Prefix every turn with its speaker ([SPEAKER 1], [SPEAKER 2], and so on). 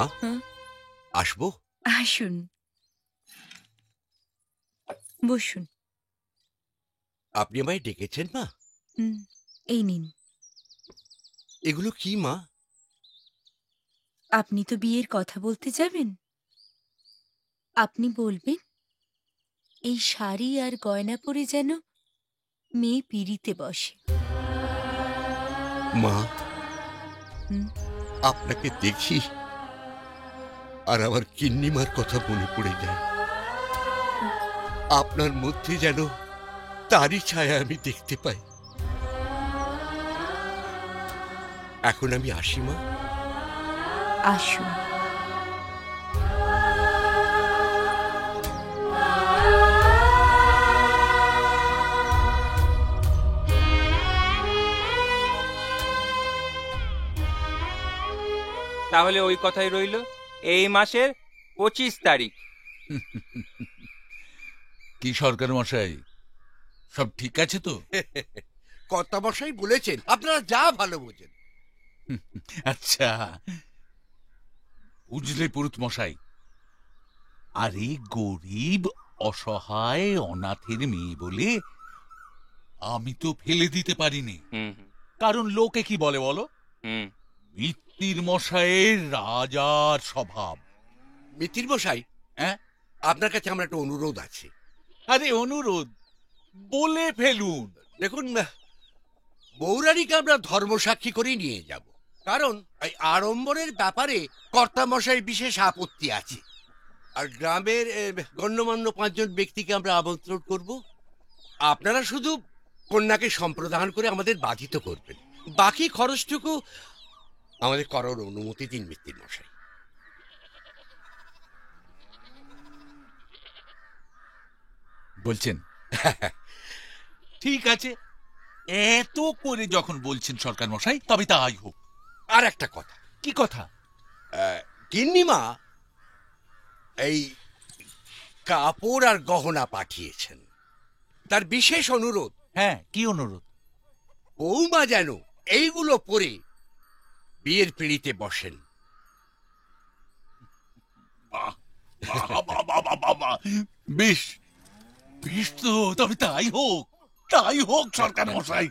[SPEAKER 1] মা আসবো?
[SPEAKER 2] আসুন, বসুন।
[SPEAKER 1] আপনি আমায় ডেকেছেন মা?
[SPEAKER 2] এই নিন।
[SPEAKER 1] এগুলো কি মা?
[SPEAKER 2] আপনি তো বিয়ের কথা বলতে যাবেন, আপনি বলবেন এই শাড়ি আর গয়না পরে যেন মেয়ে পিঁড়িতে বসে।
[SPEAKER 1] মা,
[SPEAKER 2] হুম,
[SPEAKER 1] আপনাকে দেখি আর আমার কিন্নিমার কথা মনে পড়ে যায়। আপনার মধ্যে যেন তারই ছায়া আমি দেখতে পাই। এখন আমি আসি মা।
[SPEAKER 2] আসুন।
[SPEAKER 3] তাহলে ওই কথাই রইল, এই মাসের 25 তারিখ।
[SPEAKER 4] কি সরকার মশাই, সব ঠিক আছে তো?
[SPEAKER 1] কর্তা মশাই বলেছেন আপনারা যা ভালো বোঝেন।
[SPEAKER 4] আচ্ছা, বুঝলে পুরুত মশাই, আরে গরিব অসহায় অনাথের মেয়ে বলে আমি তো ফেলে দিতে পারিনি। কারণ লোকে কি বলে বলো? মিত্তির মশাইয়ের রাজার স্বভাব।
[SPEAKER 1] মিত্তির মশাই,
[SPEAKER 4] হ্যাঁ,
[SPEAKER 1] আপনার কাছে আমার একটা অনুরোধ আছে।
[SPEAKER 4] আরে অনুরোধ বলে ফেলুন।
[SPEAKER 1] দেখুন, বৌরানীকে আমরা ধর্মসাক্ষী করেই নিয়ে যাব, কারণ এই আড়ম্বরের ব্যাপারে কর্তা মশাই বিশেষ আপত্তি আছে। আর গ্রামের গণ্যমান্য 5 জন ব্যক্তিকে আমরা আমন্ত্রণ করব। আপনারা শুধু কন্যাকে সম্প্রদান করে আমাদের বাধিত করবেন, বাকি খরচটুকু আমাদের করার অনুমতি দিন মিত্তির মশাই।
[SPEAKER 4] বলছেন? ঠিক আছে, এত করে যখন বলছেন সরকার মশাই, তবে তাই হোক।
[SPEAKER 1] আর একটা কথা।
[SPEAKER 4] কি কথা?
[SPEAKER 1] গিন্নিমা এই কাপড় আর গহনা পাঠিয়েছেন, তার বিশেষ অনুরোধ।
[SPEAKER 4] হ্যাঁ, কি অনুরোধ?
[SPEAKER 1] বৌমা যেন এইগুলো পরে বিয়ের পিঁড়িতে বসেন।
[SPEAKER 4] বেশ বেশ, তো তবে তাই হোক, তাই হোক সরকার মশাই।